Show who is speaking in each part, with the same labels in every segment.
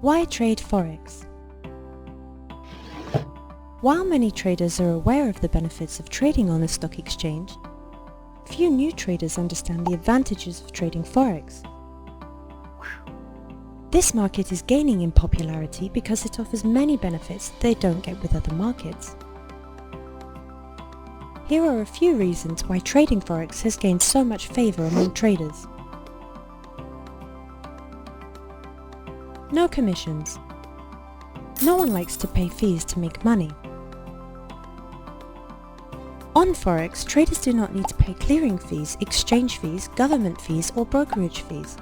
Speaker 1: Why trade Forex? While many traders are aware of the benefits of trading on the stock exchange, few new traders understand the advantages of trading Forex. This market is gaining in popularity because it offers many benefits that they don't get with other markets. Here are a few reasons why trading Forex has gained so much favor among traders. No commissions. No one likes to pay fees to make money. On Forex, traders do not need to pay clearing fees, exchange fees, government fees, or brokerage fees.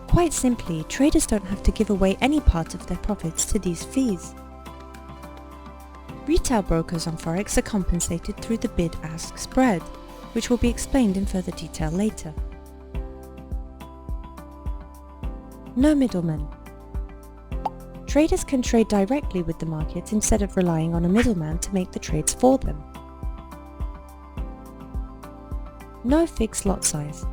Speaker 1: Quite simply, traders don't have to give away any part of their profits to these fees. Retail brokers on Forex are compensated through the bid-ask spread, which will be explained in further detail later. No middlemen. Traders can trade directly with the market instead of relying on a middleman to make the trades for them. No fixed lot size.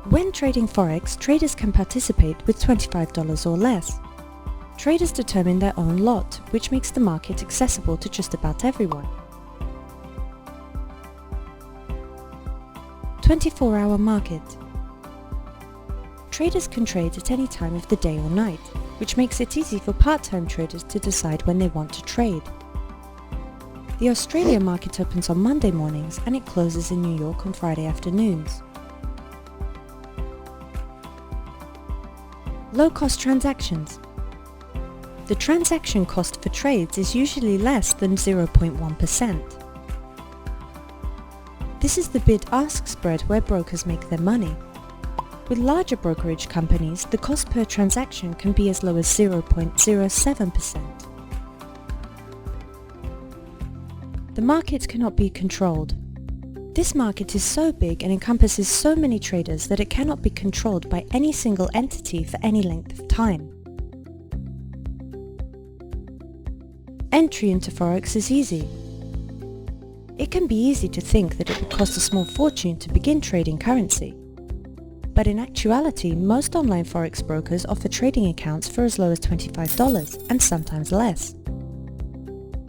Speaker 1: When trading Forex, traders can participate with $25 or less. Traders determine their own lot, which makes the market accessible to just about everyone. 24-hour market. Traders can trade at any time of the day or night, which makes it easy for part-time traders to decide when they want to trade. The Australia market opens on Monday mornings and it closes in New York on Friday afternoons. Low-cost transactions. The transaction cost for trades is usually less than 0.1%. This is the bid-ask spread where brokers make their money. With larger brokerage companies, the cost per transaction can be as low as 0.07%. The market cannot be controlled. This market is so big and encompasses so many traders that it cannot be controlled by any single entity for any length of time. Entry into Forex is easy. It can be easy to think that it would cost a small fortune to begin trading currency. But in actuality, most online Forex brokers offer trading accounts for as low as $25 and sometimes less.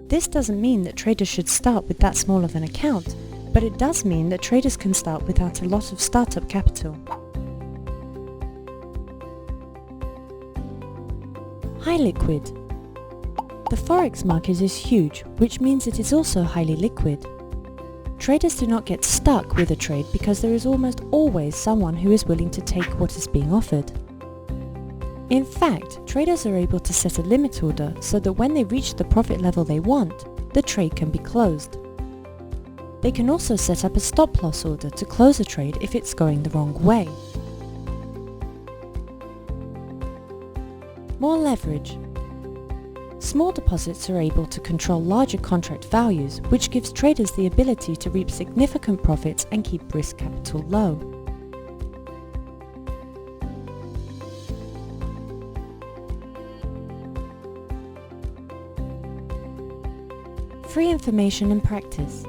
Speaker 1: This doesn't mean that traders should start with that small of an account, but it does mean that traders can start without a lot of startup capital. High liquid. The Forex market is huge, which means it is also highly liquid. Traders do not get stuck with a trade because there is almost always someone who is willing to take what is being offered. In fact, traders are able to set a limit order so that when they reach the profit level they want, the trade can be closed. They can also set up a stop-loss order to close a trade if it's going the wrong way. More leverage. Small deposits are able to control larger contract values, which gives traders the ability to reap significant profits and keep risk capital low. Free information and practice.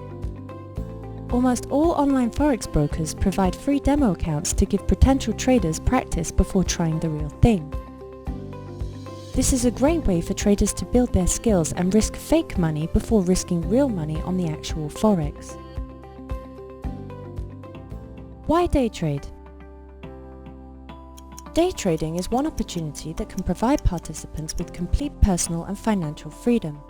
Speaker 1: Almost all online Forex brokers provide free demo accounts to give potential traders practice before trying the real thing. This is a great way for traders to build their skills and risk fake money before risking real money on the actual Forex. Why day trade? Day trading is one opportunity that can provide participants with complete personal and financial freedom.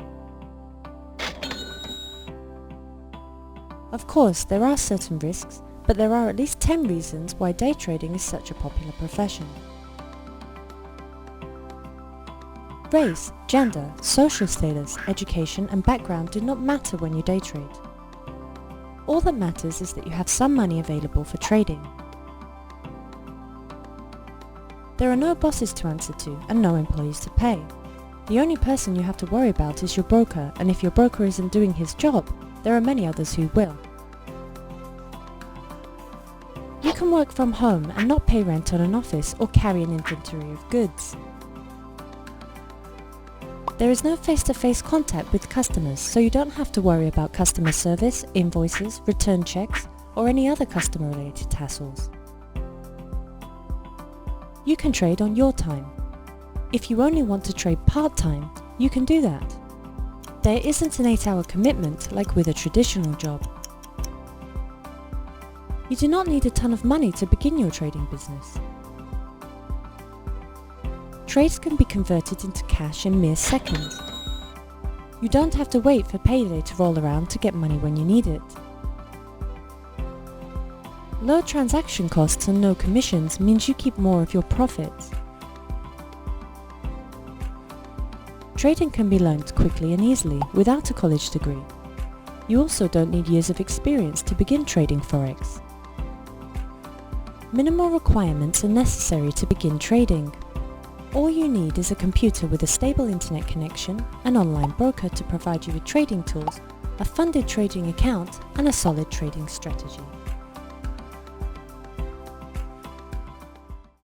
Speaker 1: Of course, there are certain risks, but there are at least 10 reasons why day trading is such a popular profession. Race, gender, social status, education and background do not matter when you day trade. All that matters is that you have some money available for trading. There are no bosses to answer to and no employees to pay. The only person you have to worry about is your broker, and if your broker isn't doing his job, there are many others who will. You can work from home and not pay rent on an office or carry an inventory of goods. There is no face-to-face contact with customers, so you don't have to worry about customer service, invoices, return checks, or any other customer-related hassles. You can trade on your time. If you only want to trade part-time, you can do that. There isn't an 8-hour commitment like with a traditional job. You do not need a ton of money to begin your trading business. Trades can be converted into cash in mere seconds. You don't have to wait for payday to roll around to get money when you need it. Low transaction costs and no commissions means you keep more of your profits. Trading can be learned quickly and easily without a college degree. You also don't need years of experience to begin trading Forex. Minimal requirements are necessary to begin trading. All you need is a computer with a stable internet connection, an online broker to provide you with trading tools, a funded trading account, and a solid trading strategy.